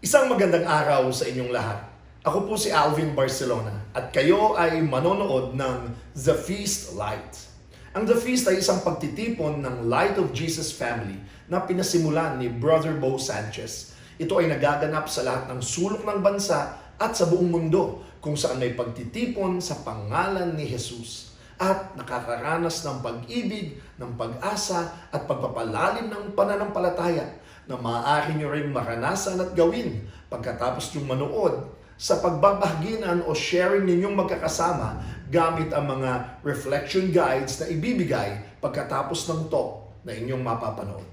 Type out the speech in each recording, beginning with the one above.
Isang magandang araw sa inyong lahat. Ako po si Alvin Barcelona at kayo ay manonood ng The Feast Light. Ang The Feast ay isang pagtitipon ng Light of Jesus Family na pinasimulan ni Brother Bo Sanchez. Ito ay nagaganap sa lahat ng sulok ng bansa at sa buong mundo kung saan may pagtitipon sa pangalan ni Jesus at nakakaranas ng pag-ibig, ng pag-asa at pagpapalalim ng pananampalataya na maaari nyo rin maranasan at gawin pagkatapos yung manood sa pagbabahaginan o sharing ninyong magkakasama gamit ang mga reflection guides na ibibigay pagkatapos ng talk na inyong mapapanood.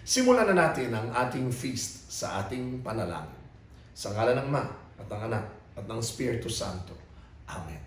Simulan na natin ang ating feast sa ating panalangin. Sa ngalan ng Ama at ng Anak at ng Espiritu Santo. Amen.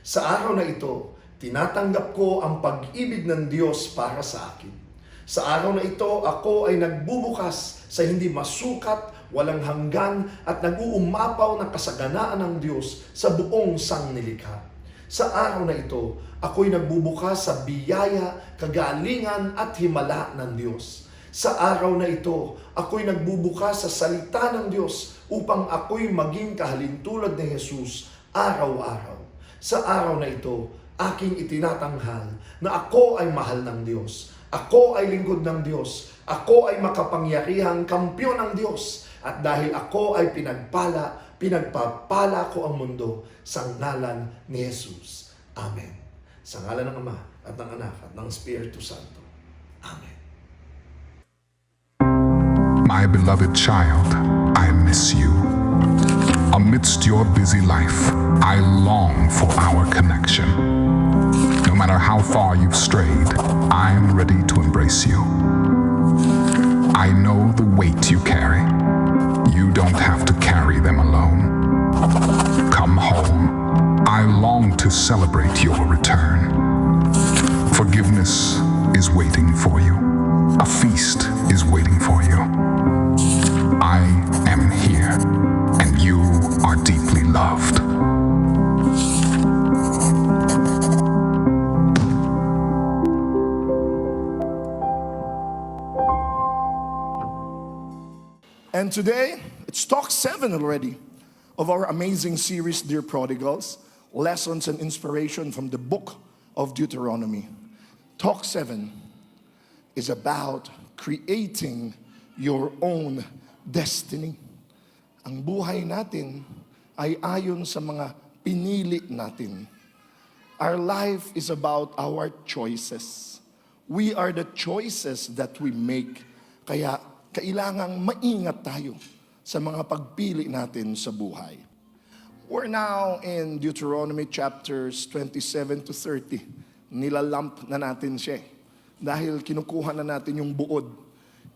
Sa araw na ito, tinatanggap ko ang pag-ibig ng Diyos para sa akin. Sa araw na ito, ako ay nagbubukas sa hindi masukat, walang hanggan at nag-uumapaw ng kasaganaan ng Diyos sa buong sangnilikha. Sa araw na ito, ako'y nagbubukas sa biyaya, kagalingan at himala ng Diyos. Sa araw na ito, ako'y nagbubukas sa salita ng Diyos upang ako'y maging kahalintulad ni Jesus araw-araw. Sa araw na ito, aking itinatanghal na ako ay mahal ng Diyos. Ako ay lingkod ng Diyos. Ako ay makapangyarihang kampiyon ng Diyos. At dahil ako ay pinagpapala ko ang mundo sa ngalan ni Jesus. Amen. Sa ngalan ng Ama at ng Anak at ng Espiritu Santo. Amen. My beloved child, I miss you. Amidst your busy life, I long for our connection. No matter how far you've strayed, I'm ready to embrace you. I know the weight you carry. You don't have to carry them alone. Come home. I long to celebrate your return. Forgiveness is waiting for you. A feast is waiting for you. I am here, and you are deeply loved. And today, it's talk 7 already of our amazing series, Dear Prodigals, Lessons and Inspiration from the book of Deuteronomy. Talk 7 is about creating your own destiny. Ang buhay natin ay ayon sa mga pinili natin. Our life is about our choices. We are the choices that we make. Kaya kailangang maingat tayo sa mga pagpili natin sa buhay. We're now in Deuteronomy chapters 27 to 30. Nilalamp na natin siya dahil kinukuha na natin yung buod.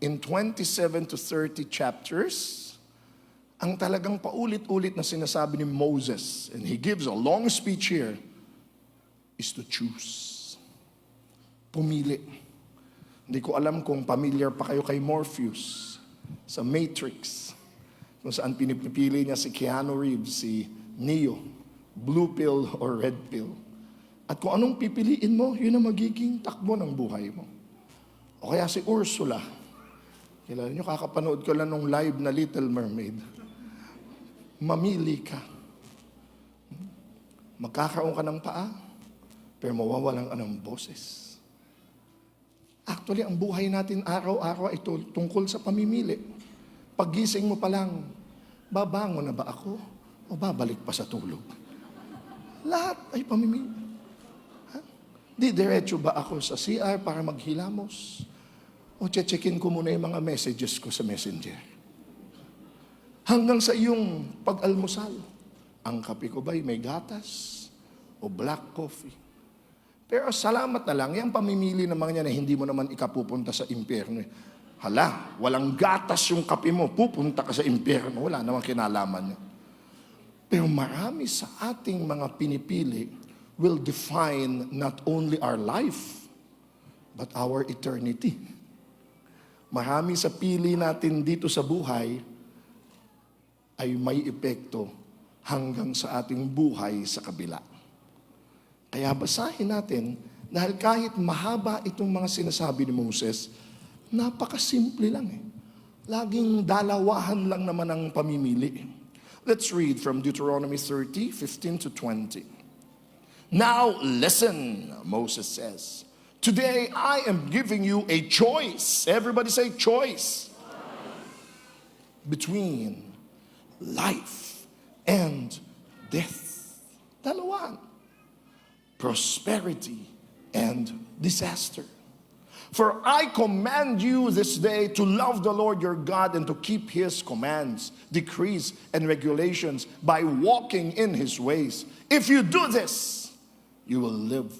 In 27 to 30 chapters, ang talagang paulit-ulit na sinasabi ni Moses, and he gives a long speech here, is to choose. Pumili. Hindi ko alam kung familiar pa kayo kay Morpheus sa Matrix, kung saan pinipili niya si Keanu Reeves, si Neo, blue pill or red pill. At kung anong pipiliin mo, yun ang magiging takbo ng buhay mo. O kaya si Ursula. Kilala niyo, kakapanood ko lang nung live na Little Mermaid. Mamili ka. Magkakaroon ka ng paa, pero mawawalan ka ng boses. Actually, ang buhay natin araw-araw ay tungkol sa pamimili. Paggising mo pa lang, babangon na ba ako o babalik pa sa tulog? Lahat ay pamimili. Diretso ba ako sa CR para maghilamos? O checkin ko muna yung mga messages ko sa Messenger? Hanggang sa iyong pag-almusal, ang kape ko ba'y may gatas o black coffee? Pero salamat na lang, yung pamimili naman niya na hindi mo naman ikapupunta sa impyerno. Hala, walang gatas yung kape mo, pupunta ka sa impyerno. Wala namang kinalaman niya. Pero marami sa ating mga pinipili will define not only our life, but our eternity. Marami sa pili natin dito sa buhay ay may epekto hanggang sa ating buhay sa kabila. Kaya basahin natin Dahil kahit mahaba itong mga sinasabi ni Moses, napakasimple lang eh. Laging dalawahan lang naman ang pamimili. Let's read from Deuteronomy 30, 15 to 20. Now listen, Moses says. Today I am giving you a choice. Everybody say choice. Between life and death. Dalawa. Prosperity and disaster. For I command you this day to love the Lord your God and to keep his commands, decrees, and regulations by walking in his ways. If you do this, you will live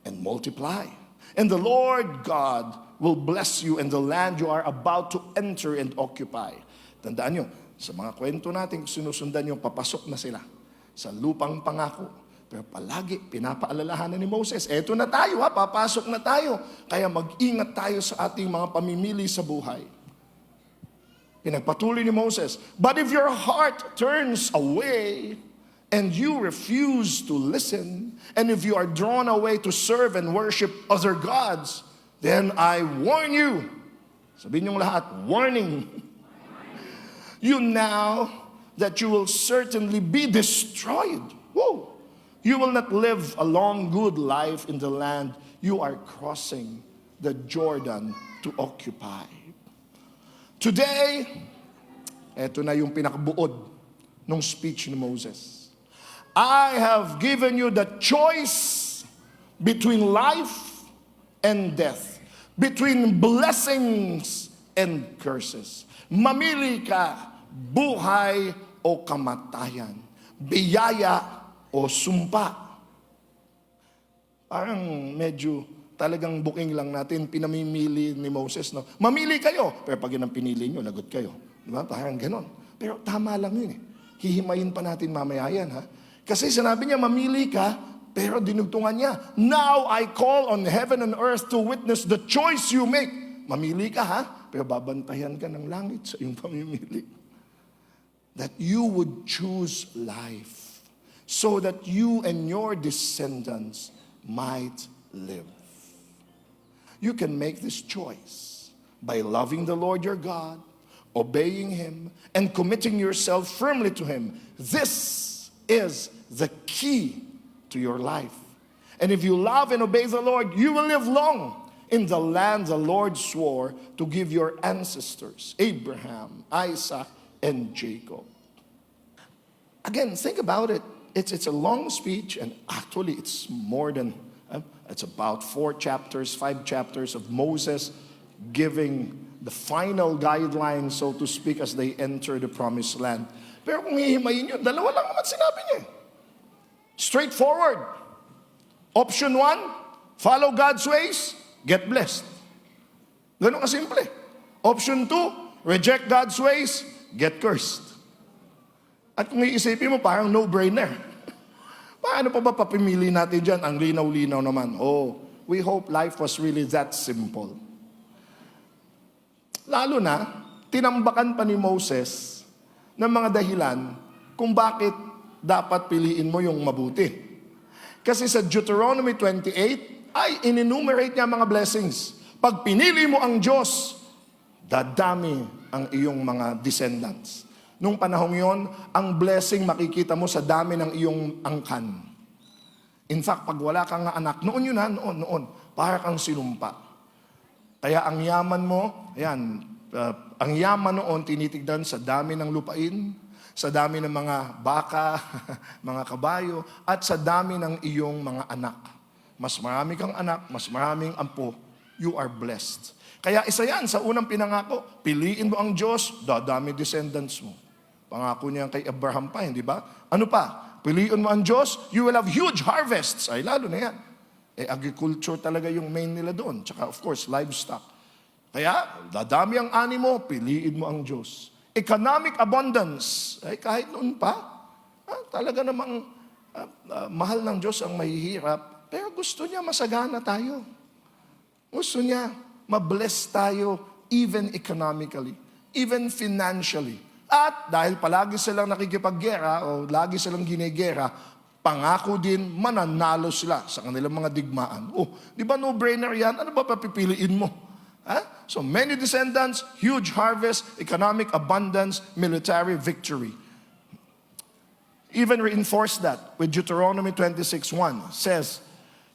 and multiply. And the Lord God will bless you in the land you are about to enter and occupy. Tandaan nyo, sa mga kwento natin, sinusundan nyo, papasok na sila sa lupang pangako. Pero palagi pinapaalalahanan ni Moses, eto na tayo ha, papasok na tayo. Kaya mag-ingat tayo sa ating mga pamimili sa buhay. Pinagpatuloy ni Moses, but if your heart turns away and you refuse to listen, and if you are drawn away to serve and worship other gods, then I warn you. Sabihin niyong lahat, warning. You now that you will certainly be destroyed. Whoa. You will not live a long, good life in the land you are crossing the Jordan to occupy. Today, eto na yung pinakabuod ng speech ni Moses. I have given you the choice between life and death, between blessings and curses. Mamili ka, buhay o kamatayan, biyaya o sumpa. Parang medyo talagang booking lang natin, pinamimili ni Moses. No? Mamili kayo, pero pag yun ang pinili nyo, lagot kayo. Diba? Parang ganon. Pero tama lang yun eh. Hihimayin pa natin mamaya yan ha. Kasi sinabi niya, mamili ka, pero dinugtungan niya. Now I call on heaven and earth to witness the choice you make. Mamili ka ha, pero babantayan ka ng langit sa iyong pamimili. That you would choose life, so that you and your descendants might live. You can make this choice by loving the Lord your God, obeying him, and committing yourself firmly to him. This is the key to your life. And if you love and obey the Lord, you will live long in the land the Lord swore to give your ancestors, Abraham, Isaac, and Jacob. Again, think about it. It's a long speech, and actually it's more than, it's about 5 chapters of Moses giving the final guidelines, so to speak, as they enter the promised land. Pero kung hihimayin nyo, dalawa lang naman sinabi niya. Straightforward. Option 1, follow God's ways, get blessed. Ganun kasimple. Option 2, reject God's ways, get cursed. At kung iisipin mo, parang no-brainer. Paano pa ba papimili natin dyan? Ang linaw-linaw naman. Oh, we hope life was really that simple. Lalo na, tinambakan pa ni Moses ng mga dahilan kung bakit dapat piliin mo yung mabuti. Kasi sa Deuteronomy 28, ay in-enumerate niya mga blessings. Pag pinili mo ang Diyos, dadami ang iyong mga descendants. Nung panahong yon, ang blessing makikita mo sa dami ng iyong angkan. In fact, pag wala kang anak, noon yun ha, noon, para kang sinumpa. Kaya ang yaman mo, ayan, ang yaman noon tinitignan sa dami ng lupain, sa dami ng mga baka, mga kabayo, at sa dami ng iyong mga anak. Mas marami kang anak, mas maraming ampo, you are blessed. Kaya isa yan sa unang pinangako, piliin mo ang Diyos, dadami descendants mo. Pangako niya kay Abraham pa, hindi ba? Ano pa? Piliin mo ang Diyos, you will have huge harvests. Ay, lalo na yan. Agriculture talaga yung main nila doon. Tsaka, of course, livestock. Kaya, dadami ang ani mo, piliin mo ang Diyos. Economic abundance. Ay, kahit noon pa, talaga namang mahal ng Diyos ang mahihirap. Pero gusto niya masagana tayo. Gusto niya mabless tayo even economically, even financially. At dahil palagi silang nakikipaggera o lagi silang ginigera, Pangako din, mananalo sila sa kanilang mga digmaan. Oh, di ba no-brainer yan? Ano ba papipiliin mo? Ha? So many descendants, huge harvest, economic abundance, military victory. Even reinforce that with Deuteronomy 26:1 says,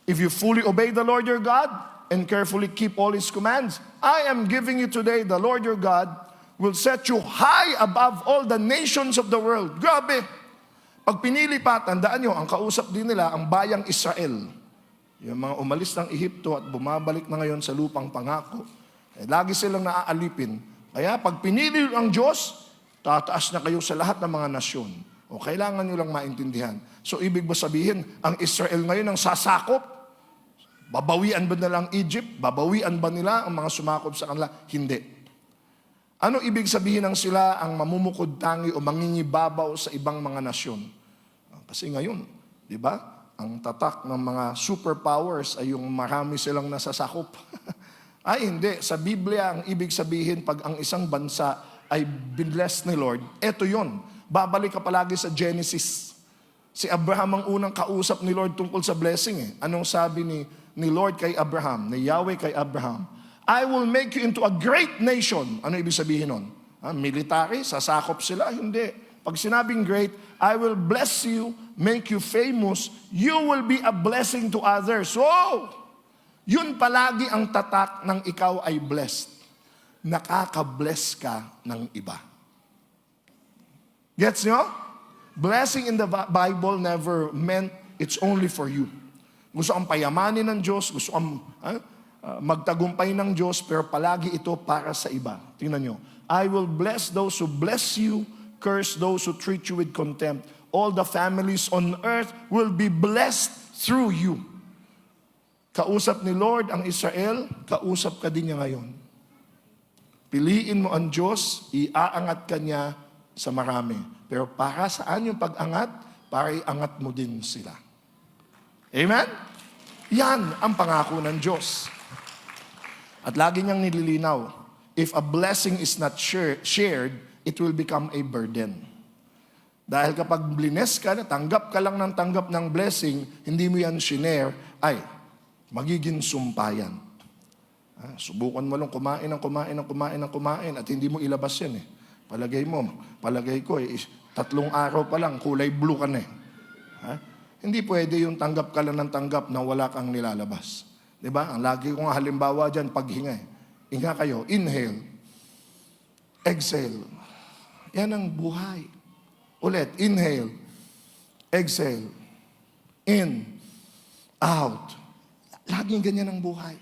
if you fully obey the Lord your God and carefully keep all His commands, I am giving you today, the Lord your God will set you high above all the nations of the world. Grabe! Pag pinili pa, tandaan nyo, ang kausap din nila, ang bayang Israel. Yung mga umalis ng Ehipto at bumabalik na ngayon sa lupang pangako. Lagi silang naaalipin. Kaya pag pinili ang Diyos, tataas na kayo sa lahat ng mga nasyon. O kailangan nyo lang maintindihan. So ibig ba sabihin, ang Israel ngayon ang sasakop? Babawian ba nila ang Egypt? Babawian ba nila ang mga sumakop sa kanila? Hindi. Ano ibig sabihin ng sila ang mamumukod tangi o mangingibabaw sa ibang mga nasyon? Kasi ngayon, di ba, ang tatak ng mga superpowers ay yung marami silang nasasakop. Ay hindi, sa Biblia ang ibig sabihin pag ang isang bansa ay binless ni Lord, eto yon. Babalik ka palagi sa Genesis. Si Abraham ang unang kausap ni Lord tungkol sa blessing. Anong sabi ni Lord kay Abraham, ni Yahweh kay Abraham? I will make you into a great nation. Ano ibig sabihin nun? Military? Sasakop sila? Hindi. Pag sinabing great, I will bless you, make you famous, you will be a blessing to others. So, yun palagi ang tatak ng ikaw ay blessed. Nakaka-bless ka ng iba. Gets nyo? Blessing in the Bible never meant it's only for you. Gusto kang payamanin ng Diyos, gusto kang magtagumpay ng Diyos, pero palagi ito para sa iba. Tingnan nyo. I will bless those who bless you, curse those who treat you with contempt. All the families on earth will be blessed through you. Kausap ni Lord ang Israel, kausap ka din niya ngayon. Piliin mo ang Diyos, iaangat ka niya sa marami. Pero para saan yung pag-angat? Para iangat mo din sila. Amen? Yan ang pangako ng Diyos. At lagi niyang nililinaw, if a blessing is not shared, it will become a burden. Dahil kapag blines ka, tanggap ka lang ng tanggap ng blessing, hindi mo yan shinare, ay, magiging sumpayan. Subukan mo lang kumain at hindi mo ilabas yan eh. Palagay ko 3 araw pa lang, kulay blue ka na eh. Hindi pwede yung tanggap ka lang ng tanggap na wala kang nilalabas. Diba? Ang lagi kong halimbawa dyan, paghinga eh. Hinga kayo, inhale, exhale. Yan ang buhay. Ulit, inhale, exhale, in, out. Laging ganyan ang buhay.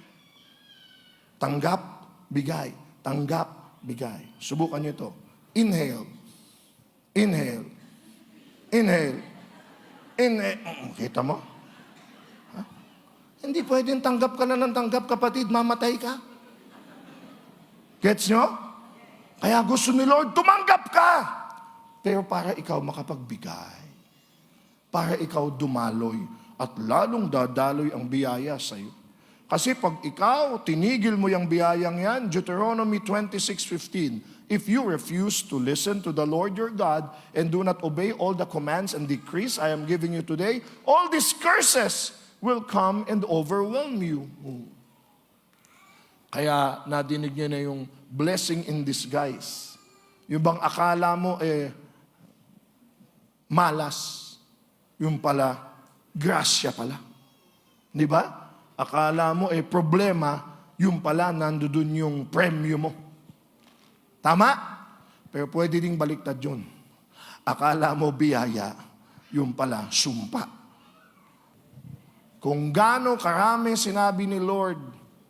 Tanggap, bigay. Tanggap, bigay. Subukan nyo ito. Inhale, inhale, inhale, inhale. Kita mo? Hindi pwedeng tanggap ka na ng tanggap, kapatid, mamatay ka. Gets nyo? Kaya gusto ni Lord, tumanggap ka! Pero para ikaw makapagbigay. Para ikaw dumaloy. At lalong dadaloy ang biyaya sa iyo. Kasi pag ikaw, tinigil mo yung biyayang yan, Deuteronomy 26:15, if you refuse to listen to the Lord your God and do not obey all the commands and decrees I am giving you today, all these curses will come and overwhelm you. Kaya nadinig niyo na yung blessing in disguise. Yung bang akala mo malas, yung pala grasya pala. Di ba? Akala mo problema, yung pala nandoon yung premyo mo. Tama? Pero pwede ding baliktad yun. Akala mo biyaya, yung pala sumpa. Kung gaano karami sinabi ni Lord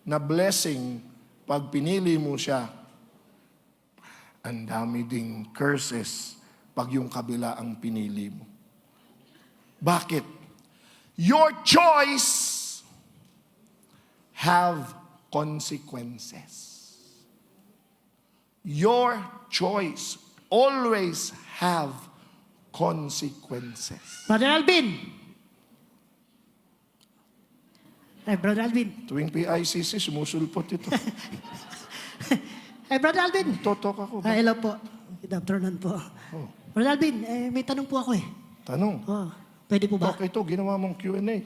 na blessing pag pinili mo siya, ang dami ding curses pag yung kabila ang pinili mo. Bakit? Your choice have consequences. Your choice always have consequences. Brother Alvin. Brother Alvin. Tuwing PICC, sumusulpot ito. Brother Alvin. Totok ako. Hello po. Good afternoon po. Oh. Brother Alvin, may tanong po ako eh. Tanong. Oh. Pwede po ba? Okay to, ginawa mong Q&A.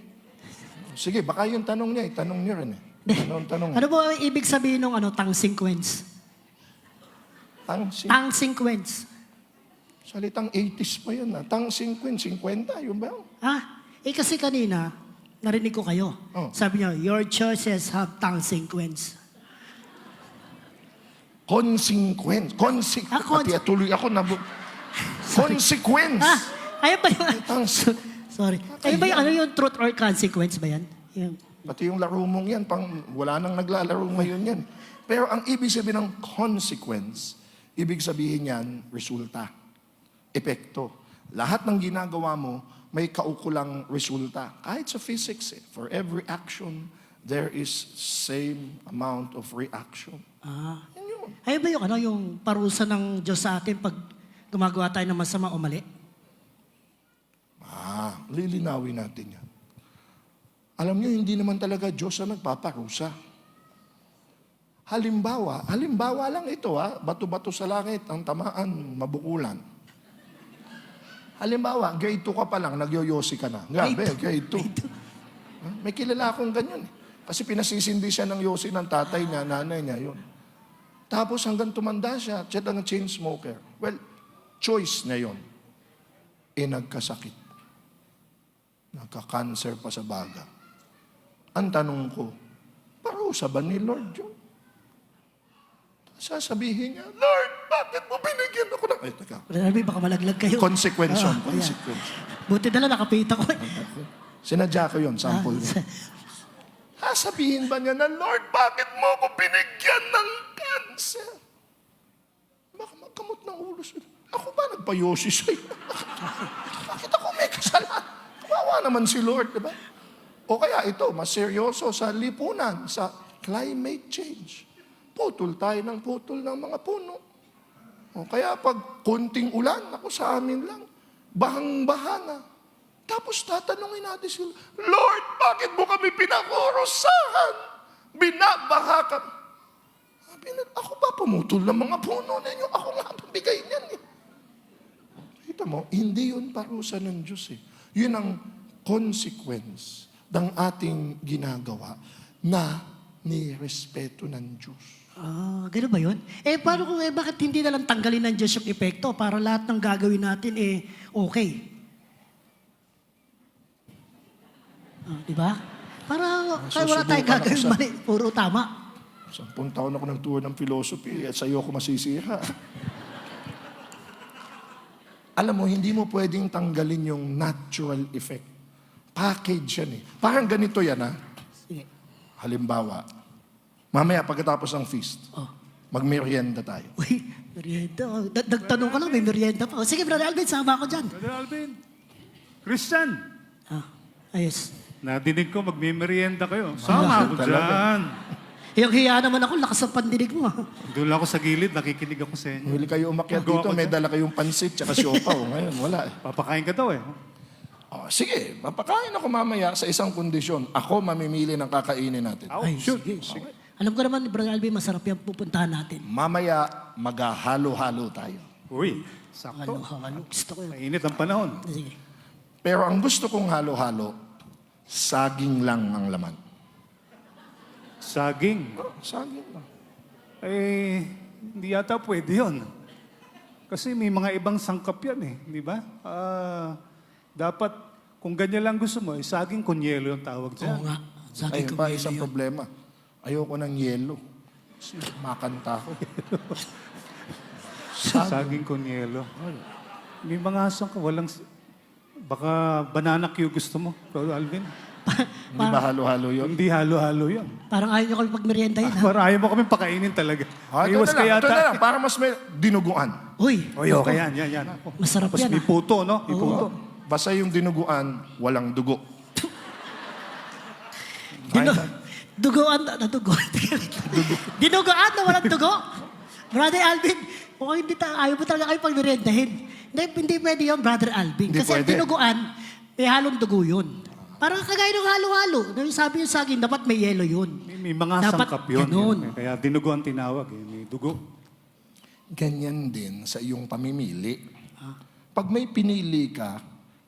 Sige, baka yung tanong niya, tanong niyo rin eh. Ano ang tanong? Ano po ang ibig sabihin ng tang sequence? Tang sequence. Salitang 80s pa yun. Tang 50, yun ba yun? Kasi kanina, narinig ko kayo. Oh. Sabi niyo, your choices have tang sequence. Consequence. Pati tuloy ako na... Consequence. Ayun ba yung... Tang... Sorry. Ayun ba yung yung truth or consequence ba yan? Yung, Pati yung laro mong yan, wala nang naglalaro ngayon yan. Pero ang ibig sabihin ng consequence, ibig sabihin yan, resulta, epekto. Lahat ng ginagawa mo, may kaukulang resulta. Kahit sa physics, for every action, there is same amount of reaction. Yan yun. ayun ba yung parusa ng Diyos sa atin pag gumagawa tayo ng masama o mali? Lilinawin natin yan. Alam niyo, hindi naman talaga Diyos ang nagpaparusa. Halimbawa lang ito bato-bato sa langit, ang tamaan, mabukulan. Halimbawa, grade 2 ka pa lang, nagyoyosi ka na. Grabe, grade 2. May kilala akong ganyan. Kasi pinasisindi siya ng yosi ng tatay niya, nanay niya, yun. Tapos hanggang tumanda siya ng chain smoker. Well, choice na yun. Nagkasakit. Nagka-cancer pa sa baga. Ang tanong ko, parusa ba ni Lord yun? Sasabihin niya, Lord, bakit mo binigyan ako ng... Ay, teka. Brother Alvin, baka malaglag kayo. Consequence yun. Ayan. Consequence. Buti na lang, nakapita ko. Sinadya ko yun, sample yun. Sasabihin ba niya na, Lord, bakit mo ako binigyan ng cancer? Baka magkamot ng ulo sila. Ako ba nagpayosi sa'yo? Bakit ako may kasalanan? Kawawa naman si Lord, di ba? O kaya ito, mas seryoso sa lipunan, sa climate change. Putol tayo ng putol ng mga puno. O kaya pag kunting ulan, ako sa amin lang, bahang-baha na. Tapos tatanungin natin sila, Lord, bakit mo kami pinakurusahan? Binabaha ka. Ako ba pumutol ng mga puno ninyo? Ako nga pabigay niyan eh. Kita mo, hindi yun parusa ng Diyos eh. Yun ang consequence ng ating ginagawa na nirespeto ng Diyos. Gano'n ba yun? Paano kung bakit hindi na lang tanggalin ng Diyos yung epekto para lahat ng gagawin natin okay? Di ba? Para kaya wala tayong gagawin mali, puro tama. 10 taon ako ng tour ng philosophy at sa'yo ako masisira. Alam mo, hindi mo pwedeng tanggalin yung natural effect. Package yan eh. Parang ganito yan Sige. Halimbawa, mamaya pagkatapos ng feast, magmerienda tayo. Uy, merienda. Nagtanong ka lang, may merienda pa. Sige, Brother Alvin, sama ako dyan. Brother Alvin, Christian, Ayos. nadinig ko magmimerienda kayo. Sama ako Talaga. dyan. Yung hiya naman ako, lakas ang pandinig mo. Doon lang ako sa gilid, nakikinig ako sa inyo. Huli kayo umakyat Magawa dito, ko may dyan. dala kayong pansit tsaka siopaw. Ngayon, wala eh. Papakain ka daw eh. Sige, mapakain ako mamaya sa isang kondisyon. Ako mamimili ng kakainin natin. Ay, sige. Alam ko naman, Brother Alvin, masarap yung pupuntahan natin. Mamaya, maghahalo-halo tayo. Uy, sakto. Halo. Gusto ko yun. Mainit ang panahon. Sige. Pero ang gusto kong halo-halo, saging lang ang laman. Saging. Saging lang. Hindi yata pwede yun. Kasi may mga ibang sangkap yan eh. Di ba? Dapat, kung ganyan lang gusto mo, saging con yelo yung tawag dyan. Oo nga. Sabi Ayun ko pa, yun. isang problema. Ayoko ng yelo. Kasi makanta ko. Saging con yelo. May mga sangkap, walang... Baka banana Q gusto mo, Brother Alvin. Hindi ba halo-halo yun? Hindi halo-halo yun. Parang ayaw niyo kami pagmeriendahin, ha? Para ayaw mo kami pakainin talaga. Ito na lang, para mas may dinuguan. Uy, Oy, okay yan. masarap Tapos yan, may puto, no? May puto. Basta yung dinuguan, walang dugo. Dinuguan na walang dugo. Brother Alvin, kung ayaw mo talaga kayo pagmeriendahin. Hindi pwede yun, Brother Alvin. Hindi Kasi ang pwede. dinuguan, may halong dugo yun. Parang kagaya ng halo-halo. Sabi yung saging, dapat may yelo yun. May mga Dapat sangkap yun. ganun. Kaya dinugo ang tinawag. May dugo. Ganyan din sa iyong pamimili. Pag may pinili ka,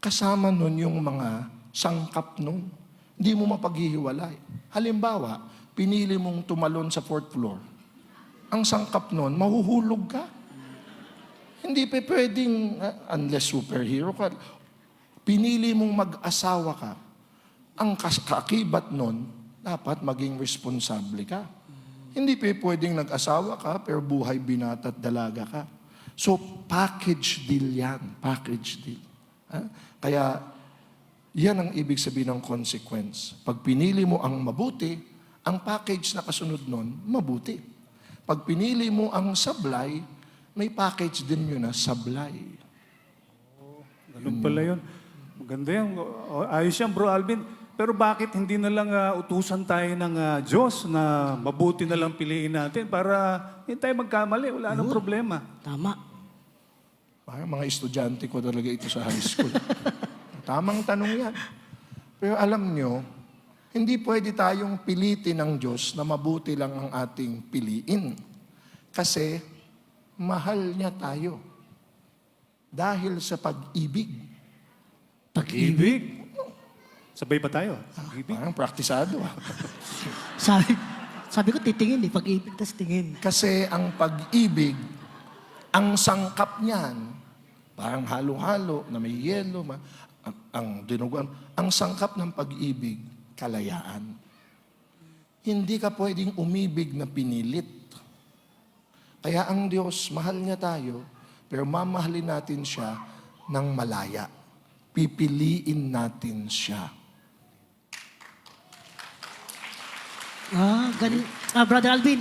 kasama nun yung mga sangkap nun. Hindi mo mapaghihiwalay. Halimbawa, pinili mong tumalon sa 4th floor. Ang sangkap nun, mahuhulog ka. Hindi pa pwedeng, unless superhero ka, pinili mong mag-asawa ka. Ang kaakibat nun, dapat maging responsable ka. Hindi pa pwedeng nag-asawa ka, pero buhay, binata at dalaga ka. So, package deal yan. Package deal. Kaya, yan ang ibig sabihin ng consequence. Pag pinili mo ang mabuti, ang package na kasunod nun, mabuti. Pag pinili mo ang sablay, may package din yun na sablay. Ganun pala yun. Maganda yan. Ayos yan, Bro Alvin. Pero bakit hindi na lang utusan tayo ng Diyos na mabuti na lang piliin natin para hindi tayo magkamali? Wala nang problema. Tama. Parang mga estudyante ko talaga ito sa high school. Tamang tanong yan. Pero alam nyo, hindi pwede tayong pilitin ng Diyos na mabuti lang ang ating piliin. Kasi mahal niya tayo. Dahil sa pag-ibig. Pag-ibig? Sabay ba tayo? Pag-ibig? Parang praktisado. Sabi ko titingin pag-ibig, tas tingin. Kasi ang pag-ibig, ang sangkap niyan, parang halo-halo na may yelo, ang dinuguan, ang sangkap ng pag-ibig, kalayaan. Hindi ka pwedeng umibig na pinilit. Kaya ang Diyos, mahal niya tayo, pero mamahalin natin siya ng malaya. Pipiliin natin siya. Brother Alvin,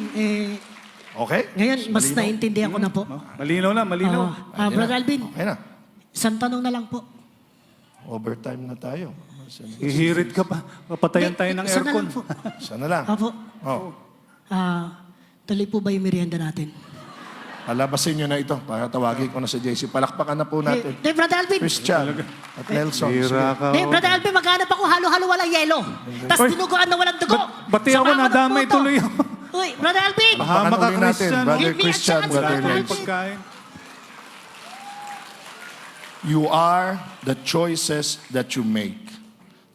Okay? ngayon mas Malinaw? naintindihan ko na po. Malinaw na, malinaw. Brother Alvin, Okay na. isang tanong na lang po. Overtime na tayo. Hihirit ka pa. Papatayan tayo ng Isa na aircon. lang po. Isa na lang. Apo, Oh. tuloy po ba yung merienda natin? Palabasin nyo na ito para tawagin ko na si JC. Palakpakan na po natin. Brother Alvin, Christian at Nelson. Hira ka. Brother Alvin, maghanap ako halo-halo walang yelo. Tapos Oy, dinuguan na walang dugo. Bati ako, Sabawan ng nadamay puto. tuloy ako. Uy, Brother Alvin! Bahama ka, Palakpakan ulit natin, Christian. Brother Give me a Christian, chance, Brother Brother Nels. Pagkain. You are the choices that you make.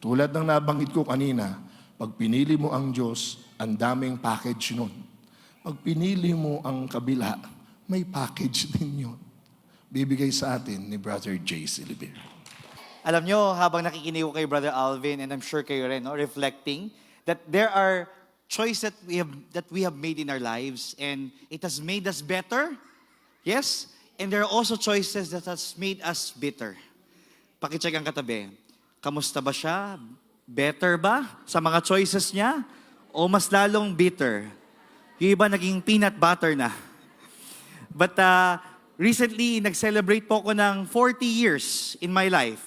Tulad ng nabanggit ko kanina, pag pinili mo ang Diyos, ang daming package nun. Pag pinili mo ang kabila, may package din yun. Bibigay sa atin ni Brother J.C. Libero. Alam nyo, habang nakikinig ko kay Brother Alvin, and I'm sure kayo rin, no, reflecting, that there are choices that we have made in our lives, and it has made us better. Yes? And there are also choices that has made us bitter. Pakicheck ang katabi. Kamusta ba siya? Better ba sa mga choices niya? O mas lalong bitter? Yung iba naging peanut butter na. But recently, nag-celebrate po ako ng 40 years in my life.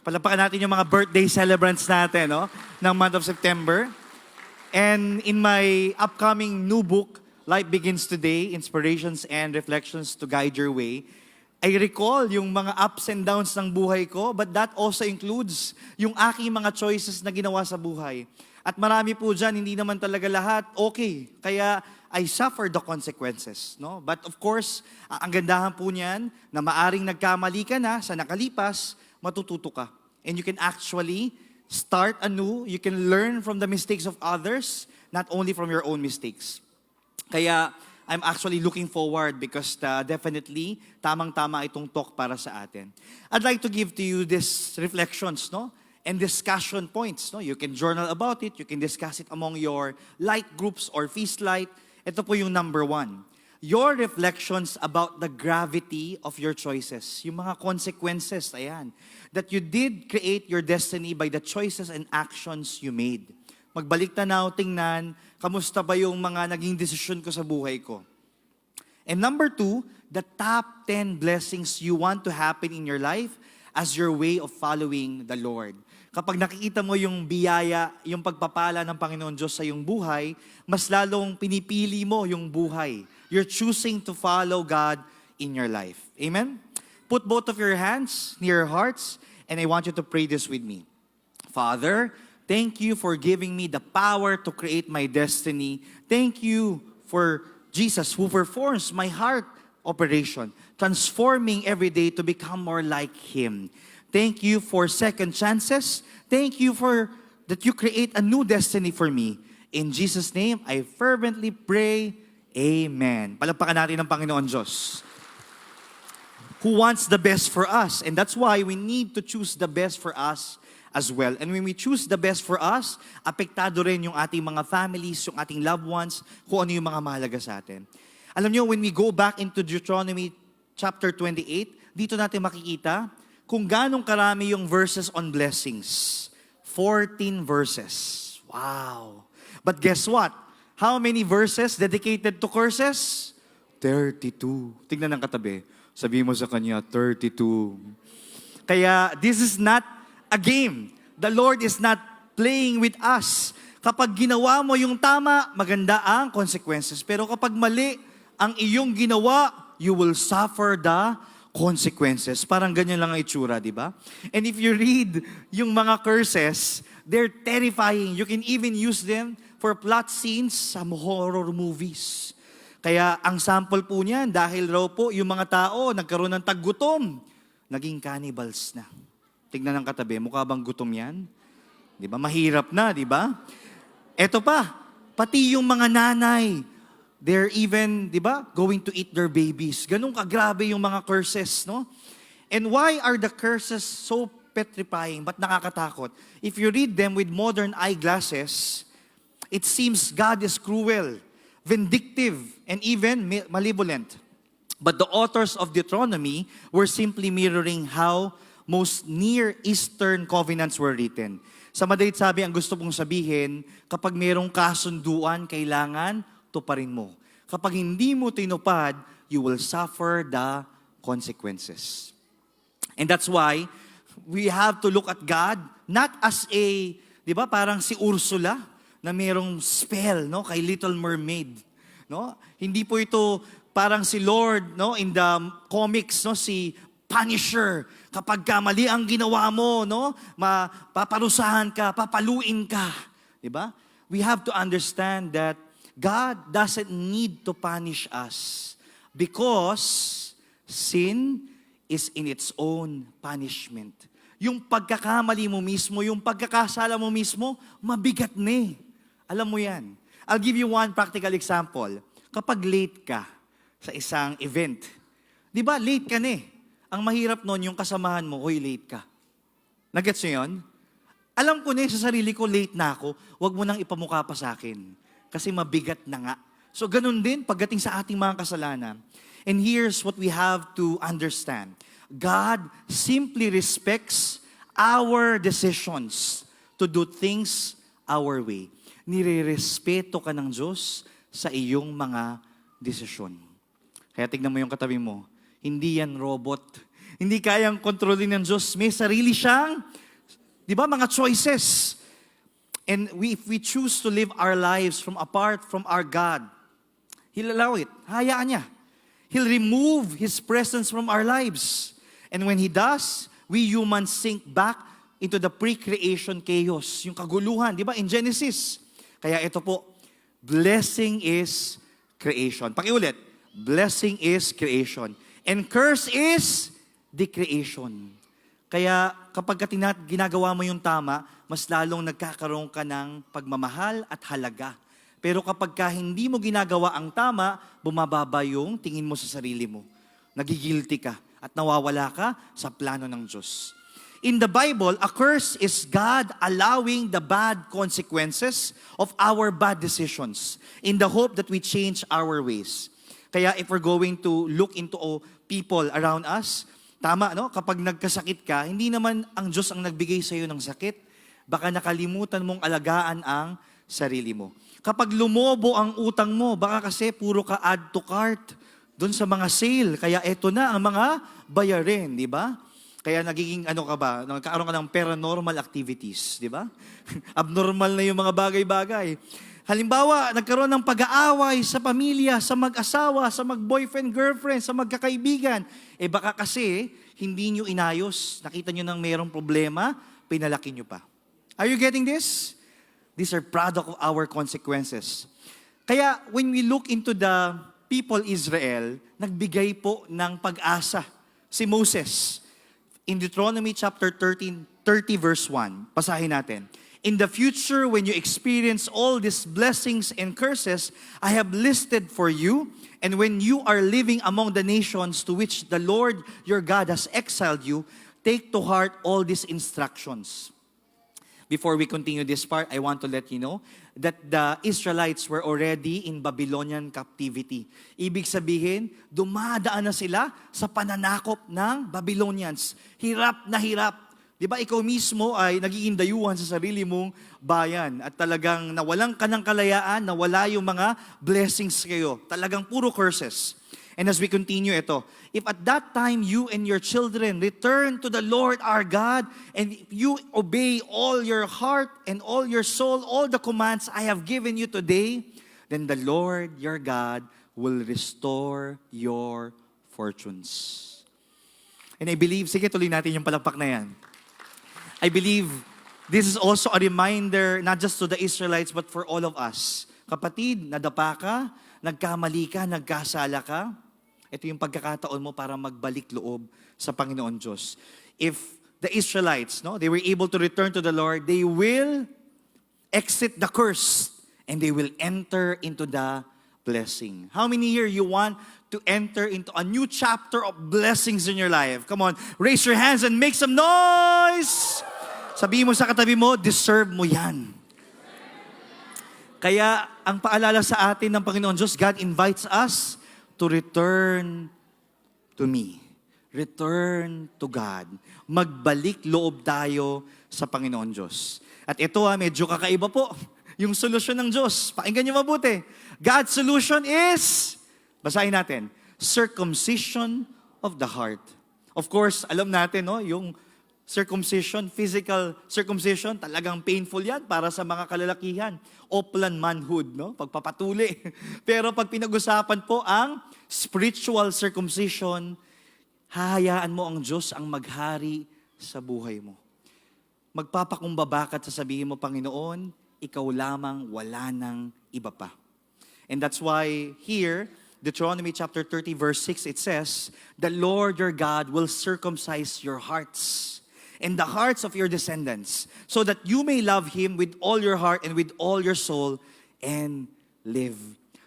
Palapakan natin yung mga birthday celebrants natin, no? Ng month of September. And in my upcoming new book, Life Begins Today, Inspirations and Reflections to Guide Your Way, I recall yung mga ups and downs ng buhay ko, but that also includes yung aking mga choices na ginawa sa buhay. At marami po dyan, hindi naman talaga lahat okay. Kaya I suffered the consequences. No? But of course, ang gandahan po niyan, na maaring nagkamali ka na sa nakalipas, matututo ka. And you can actually start anew. You can learn from the mistakes of others, not only from your own mistakes. Kaya I'm actually looking forward because definitely tamang-tama itong talk para sa atin. I'd like to give to you these reflections, no? And discussion points, no? You can journal about it, you can discuss it among your light groups or feast light. Ito po yung number 1. Your reflections about the gravity of your choices. Yung mga consequences, ayan. That you did create your destiny by the choices and actions you made. Magbalik tanaw, tingnan, kamusta ba yung mga naging desisyon ko sa buhay ko? And number 2, the top 10 blessings you want to happen in your life as your way of following the Lord. Kapag nakikita mo yung biyaya, yung pagpapala ng Panginoon Diyos sa iyong buhay, mas lalong pinipili mo yung buhay. You're choosing to follow God in your life. Amen? Put both of your hands near your hearts, and I want you to pray this with me. Father, thank you for giving me the power to create my destiny. Thank you for Jesus who performs my heart operation, transforming every day to become more like Him. Thank you for second chances. Thank you for that you create a new destiny for me. In Jesus' name, I fervently pray, Amen. Palagpakan natin ang Panginoon Diyos, who wants the best for us. And that's why we need to choose the best for us as well. And when we choose the best for us, apektado rin yung ating mga families, yung ating loved ones, kung ano yung mga mahalaga sa atin. Alam nyo, when we go back into Deuteronomy chapter 28, dito natin makikita kung ganong karami yung verses on blessings. 14 verses. Wow. But guess what? How many verses dedicated to curses? 32. Tignan ng katabi. Sabi mo sa kanya, 32. Kaya this is not a game. The Lord is not playing with us. Kapag ginawa mo yung tama, maganda ang consequences. Pero kapag mali ang iyong ginawa, you will suffer the consequences. Parang ganyan lang ang itsura, di ba? And if you read yung mga curses, they're terrifying. You can even use them for plot scenes sa horror movies. Kaya ang sample po niyan, dahil raw po yung mga tao nagkaroon ng taggutom, naging cannibals na. Tignan ng katabi, mukha bang gutom yan? Di ba? Mahirap na, di ba? Eto pa, pati yung mga nanay, they're even, di ba, going to eat their babies. Ganun kagrabe yung mga curses, no? And why are the curses so petrifying, but nakakatakot? If you read them with modern eyeglasses, it seems God is cruel, vindictive, and even malevolent. But the authors of Deuteronomy were simply mirroring how most Near Eastern covenants were written. Sa madalit sabi, ang gusto pong sabihin, kapag mayroong kasunduan, kailangan tuparin mo. Kapag hindi mo tinupad, you will suffer the consequences. And that's why we have to look at God not as a, di ba, parang si Ursula, na mayroong spell, no, kay Little Mermaid, no? Hindi po ito parang si Lord, no, in the comics, no, si Punisher. Kapag mali ang ginawa mo, no, paparusahan ka, papaluin ka, di ba? We have to understand that God doesn't need to punish us because sin is in its own punishment. Yung pagkakamali mo mismo, yung pagkakasala mo mismo, mabigat na eh. Alam mo yan. I'll give you one practical example. Kapag late ka sa isang event, di ba, late ka na eh. Ang mahirap nun, yung kasamahan mo, oy, late ka. Nagets nyo yun? Alam ko na sa sarili ko, late na ako, wag mo nang ipamukha pa sa akin. Kasi mabigat na nga. So ganun din pagdating sa ating mga kasalanan. And here's what we have to understand. God simply respects our decisions to do things our way. Nire-respeto ka ng Diyos sa iyong mga desisyon. Kaya tignan mo yung katabi mo, hindi yan robot. Hindi kayang kontrolin ng Diyos. May sarili siyang, di ba, mga choices. And if we choose to live our lives from apart from our God, He'll allow it. Hayaan niya. He'll remove His presence from our lives. And when He does, we humans sink back into the pre-creation chaos, yung kaguluhan, di ba, in Genesis. Kaya ito po, blessing is creation. Pakiulit, blessing is creation. And curse is the creation. Kaya kapag ginagawa mo yung tama, mas lalong nagkakaroon ka ng pagmamahal at halaga. Pero kapag hindi mo ginagawa ang tama, bumababa yung tingin mo sa sarili mo. Nagigilty ka at nawawala ka sa plano ng Diyos. In the Bible, a curse is God allowing the bad consequences of our bad decisions in the hope that we change our ways. Kaya if we're going to look into people around us, tama, no? Kapag nagkasakit ka, hindi naman ang Diyos ang nagbigay sa iyo ng sakit. Baka nakalimutan mong alagaan ang sarili mo. Kapag lumobo ang utang mo, baka kasi puro ka add to cart doon sa mga sale. Kaya eto na ang mga bayarin, di ba? Kaya nagiging nagkakaroon ka ng paranormal activities, di ba? Abnormal na yung mga bagay-bagay. Halimbawa, nagkaroon ng pag-aaway sa pamilya, sa mag-asawa, sa mag-boyfriend, girlfriend, sa magkakaibigan. Baka kasi hindi nyo inayos. Nakita nyo nang mayroong problema, pinalaki nyo pa. Are you getting this? These are product of our consequences. Kaya when we look into the people Israel, nagbigay po ng pag-asa si Moses. In Deuteronomy chapter 30 verse 1, basahin natin. In the future, when you experience all these blessings and curses I have listed for you, and when you are living among the nations to which the Lord your God has exiled you, take to heart all these instructions. Before we continue this part, I want to let you know that the Israelites were already in Babylonian captivity. Ibig sabihin, dumadaan na sila sa pananakop ng Babylonians. Hirap na hirap. Di ba ikaw mismo ay nagiging dayuhan sa sarili mong bayan at talagang nawalan ka ng kalayaan, nawala yung mga blessings kayo. Talagang puro curses. And as we continue ito, if at that time you and your children return to the Lord our God, and if you obey all your heart and all your soul, all the commands I have given you today, then the Lord your God will restore your fortunes. And I believe, sige tuloy natin yung palakpak na yan. I believe this is also a reminder not just to the Israelites but for all of us. Kapatid, nadapa ka, nagkamali ka, nagkasala ka, ito yung pagkakataon mo para magbalik loob sa Panginoon Diyos. If the Israelites, they were able to return to the Lord, they will exit the curse and they will enter into the blessing. How many here you want to enter into a new chapter of blessings in your life? Come on, raise your hands and make some noise! Sabihin mo sa katabi mo, deserve mo yan. Kaya ang paalala sa atin ng Panginoon Diyos, God invites us to return to me. Return to God. Magbalik loob tayo sa Panginoon Diyos. At ito medyo kakaiba po. Yung solusyon ng Diyos. Pakinggan niyo mabuti. God's solution is, basahin natin, circumcision of the heart. Of course, alam natin, yung circumcision, physical circumcision, talagang painful yan para sa mga kalalakihan. Oplan manhood, pagpapatuli. Pero pag pinag-usapan po ang spiritual circumcision, hahayaan mo ang Diyos ang maghari sa buhay mo. Magpapakumbaba ka at sasabihin mo, Panginoon, ikaw lamang, wala nang iba pa. And that's why here, Deuteronomy chapter 30 verse 6, it says, the Lord your God will circumcise your hearts and the hearts of your descendants, so that you may love Him with all your heart and with all your soul and live.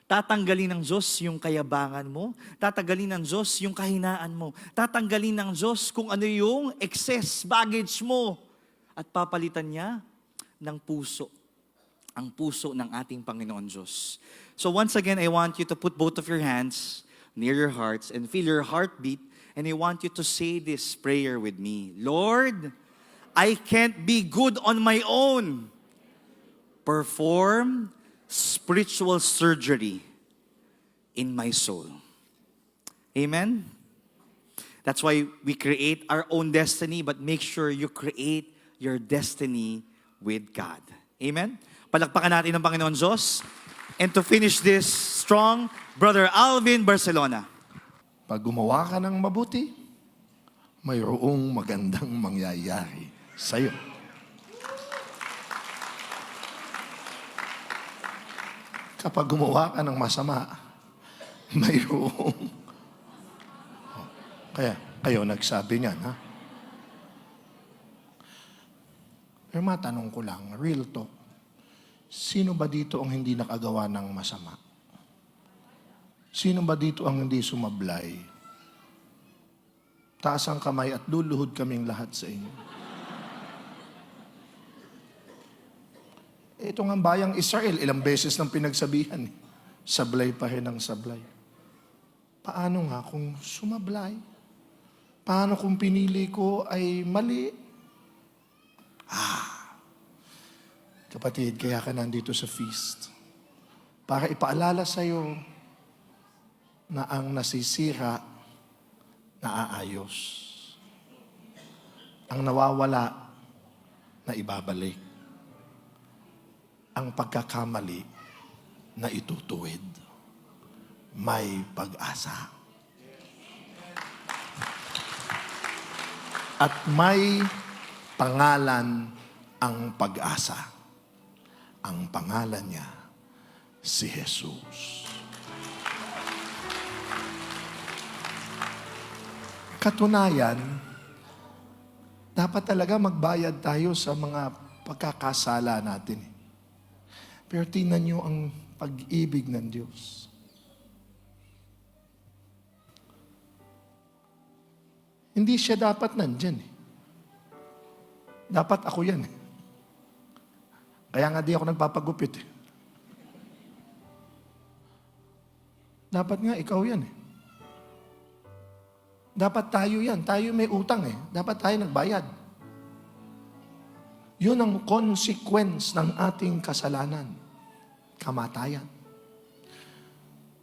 Tatanggalin ng Diyos yung kayabangan mo, tatanggalin ng Diyos yung kahinaan mo, tatanggalin ng Diyos kung ano yung excess baggage mo, at papalitan niya ng puso, ang puso ng ating Panginoon Diyos. So once again, I want you to put both of your hands near your hearts and feel your heartbeat. And I want you to say this prayer with me. Lord, I can't be good on my own. Perform spiritual surgery in my soul. Amen? That's why we create our own destiny, but make sure you create your destiny with God. Amen? Palakpakan natin ang Panginoon Diyos. And to finish this strong, Brother Alvin Barcelona. Pag gumawa ka ng mabuti, mayroong magandang mangyayari sa'yo. Kapag gumawa ka ng masama, mayroong... Kaya, kayo nagsabi niyan, ha? Pero matanong ko lang, real talk, sino ba dito ang hindi nakagawa ng masama? Sino ba dito ang hindi sumablay? Taas ang kamay at luluhod kaming lahat sa inyo. Ito nga bayang Israel, ilang beses nang pinagsabihan. Sablay pa rin ang sablay. Paano nga kung sumablay? Paano kung pinili ko ay mali? Kapatid, kaya ka nandito sa feast. Para ipaalala sa'yo na ang nasisira, naaayos. Ang nawawala, na ibabalik. Ang pagkakamali, na itutuwid. May pag-asa. At may pangalan ang pag-asa. Ang pangalan niya, si Jesus. Katunayan, Dapat talaga magbayad tayo sa mga pagkakasala natin. Pero tingnan nyo ang pag-ibig ng Diyos. Hindi siya dapat nandyan. Dapat ako yan. Kaya nga di ako nagpapagupit. Dapat nga ikaw yan. Dapat tayo yan. Tayo may utang Dapat tayo nagbayad. Yun ang consequence ng ating kasalanan. Kamatayan.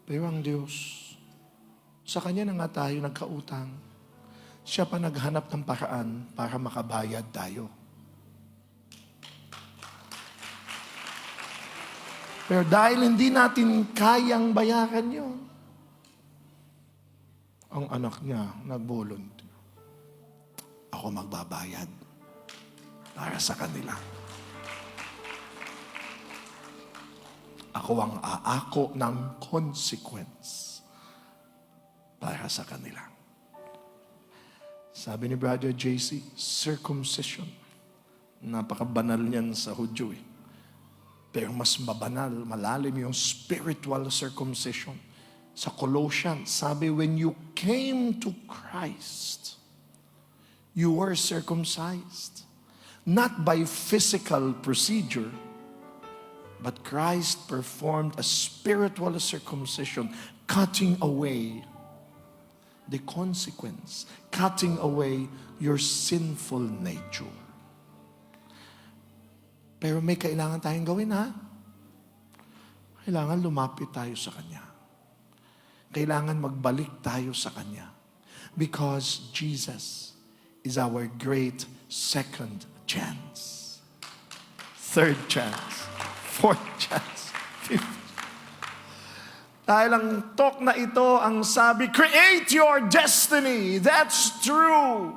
Pero ang Diyos, sa Kanya na nga tayo nagkautang. Siya pa naghanap ng paraan para makabayad tayo. Pero dahil hindi natin kayang bayaran yun, ang anak niya nag-volunteer. Ako magbabayad para sa kanila. Ako ang aako ng consequence para sa kanila. Sabi ni Brother JC, circumcision. Napakabanal niyan sa Hudyo Pero mas mabanal, malalim yung spiritual circumcision. Sa Colossians, sabi, when you came to Christ, you were circumcised. Not by physical procedure, but Christ performed a spiritual circumcision, cutting away the consequence, cutting away your sinful nature. Pero may kailangan tayong gawin, Kailangan lumapit tayo sa Kanya. Kailangan magbalik tayo sa Kanya. Because Jesus is our great second chance. Third chance. Fourth chance. Fifth. Dahil ang talk na ito, ang sabi, create your destiny. That's true.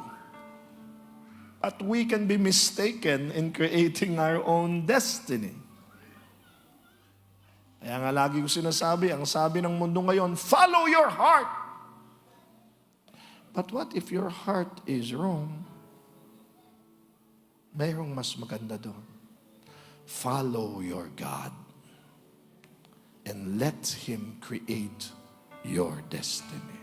But we can be mistaken in creating our own destiny. Kaya nga lagi ko sinasabi, ang sabi ng mundo ngayon, follow your heart. But what if your heart is wrong? Mayroong mas maganda doon. Follow your God and let Him create your destiny.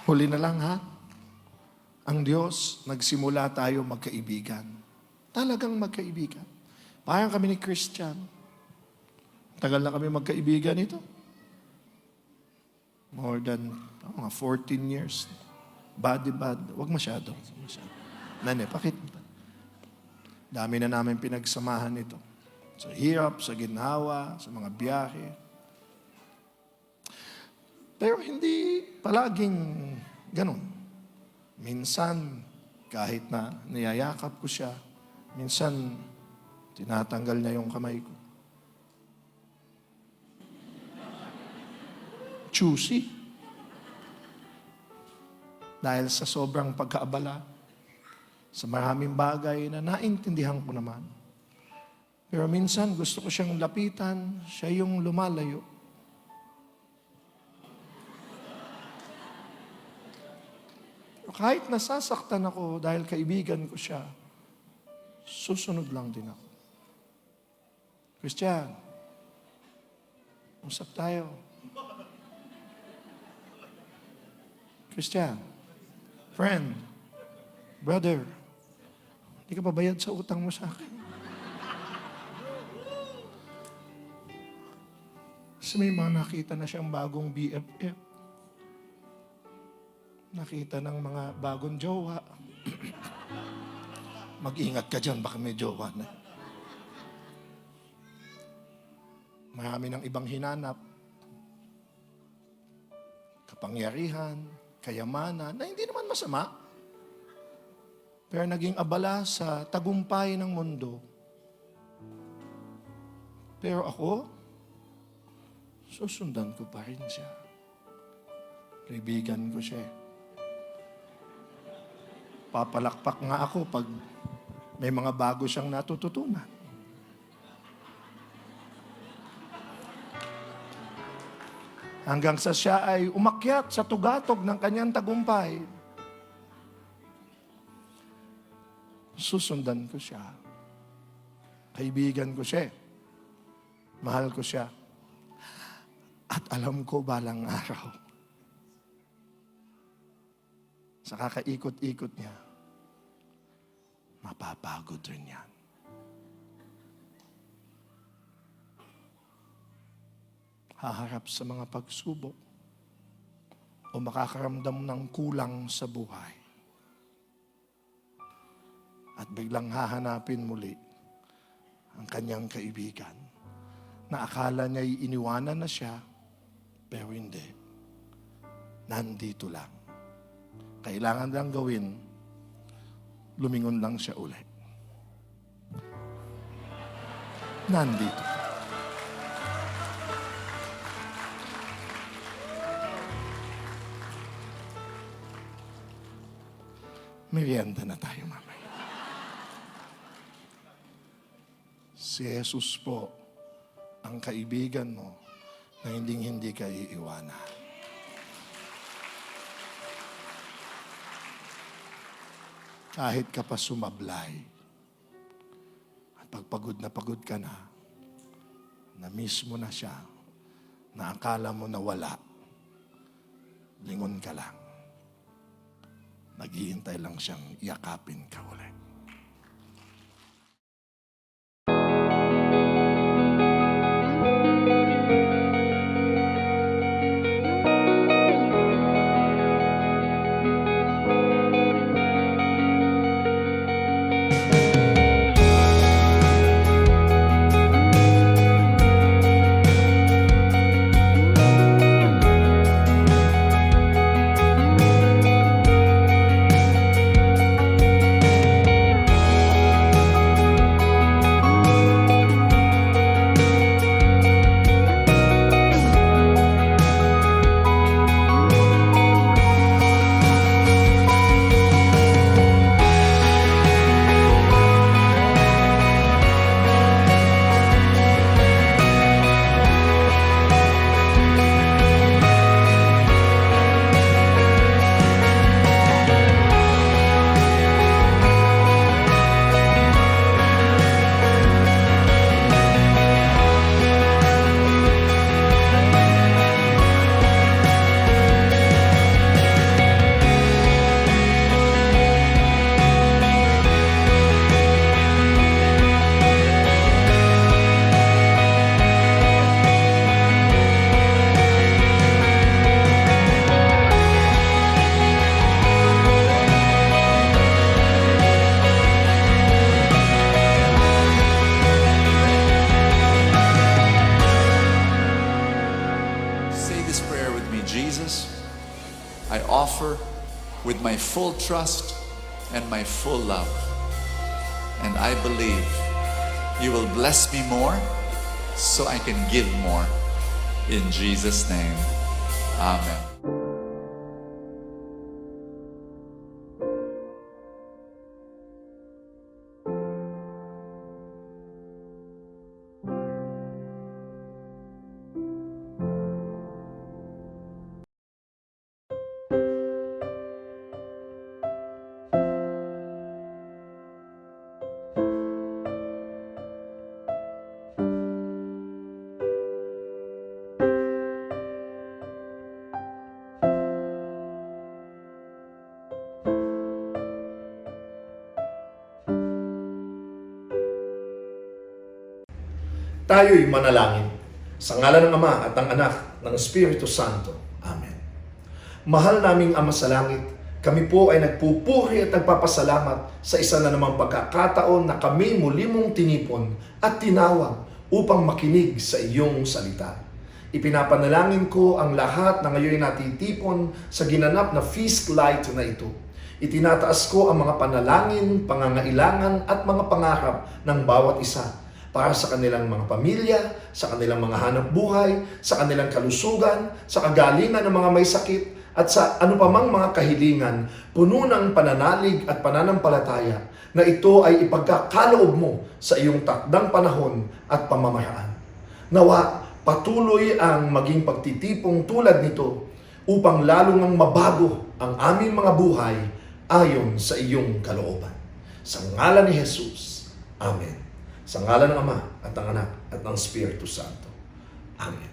Huli na lang ang Diyos, nagsimula tayo magkaibigan. Talagang magkaibigan. Parang kami ni Christian. Tagal na kami magkaibigan ito. More than 14 years. Bad. Huwag masyado. Nane, bakit? Dami na namin pinagsamahan ito. Sa hirap, sa ginhawa, sa mga biyahe. Pero hindi palaging ganun. Minsan, kahit na niyayakap ko siya, minsan, tinatanggal niya yung kamay ko. Choosy. Dahil sa sobrang pagkaabala, sa maraming bagay na naintindihan ko naman. Pero minsan, gusto ko siyang lapitan, siya yung lumalayo. Kahit nasasaktan ako dahil kaibigan ko siya, susunod lang din ako. Christian, usap tayo. Christian, friend, brother, hindi ka babayad sa utang mo sa akin. Kasi may mga nakita na siyang bagong BFF. Nakita ng mga bagong jowa. Mag-ingat ka dyan, baka may jowa na. Marami ng ibang hinanap. Kapangyarihan, kayamanan, na hindi naman masama. Pero naging abala sa tagumpay ng mundo. Pero ako, susundan ko pa rin siya. Kaibigan ko siya. Papalakpak nga ako pag may mga bago siyang natututunan. hanggang sa siya ay umakyat sa tugatog ng kanyang tagumpay. Susundan ko siya. Kaibigan ko siya. Mahal ko siya. At alam ko balang araw, sa kakaikot-ikot niya, mapapagod rin yan. Haharap sa mga pagsubok o makakaramdam ng kulang sa buhay. At biglang hahanapin muli ang kanyang kaibigan na akala niya'y iniwanan na siya, pero hindi. Nandito lang. Kailangan lang gawin, lumingon lang siya ulit. Nandito. Merienda na tayo mamaya. Si Jesus po ang kaibigan mo na hindi ka iiwanan. Kahit ka pa sumablay at pagpagod ka na miss mo na siya, na akala mo na wala, lingon ka lang. Naghihintay lang siyang yakapin ka ulit. I offer with my full trust and my full love. And I believe you will bless me more so I can give more. In Jesus' name, amen. Tayo'y manalangin. Sa ngalan ng Ama at ng Anak ng Espiritu Santo. Amen. Mahal naming Ama sa Langit, kami po ay nagpupuri at nagpapasalamat sa isa na namang pagkakataon na kami muli mong tinipon at tinawag upang makinig sa iyong salita. Ipinapanalangin ko ang lahat na ngayon natitipon sa ginanap na feast light na ito. Itinataas ko ang mga panalangin, pangangailangan at mga pangarap ng bawat isa para sa kanilang mga pamilya, sa kanilang mga hanap buhay, sa kanilang kalusugan, sa kagalingan ng mga may sakit, at sa anupamang mga kahilingan, puno ng pananalig at pananampalataya na ito ay ipagkakaloob mo sa iyong takdang panahon at pamamaraan. Nawa, patuloy ang maging pagtitipong tulad nito upang lalong ang mabago ang aming mga buhay ayon sa iyong kalooban. Sa ngalan ni Jesus. Amen. Sa ngalan ng Ama at ng Anak at ng Espiritu Santo. Amen.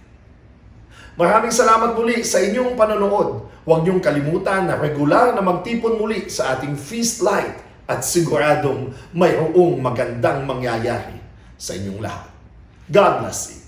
Maraming salamat muli sa inyong panonood. Huwag niyong kalimutan na regular na magtipon muli sa ating Feast Light at siguradong mayroong magandang mangyayari sa inyong lahat. God bless you.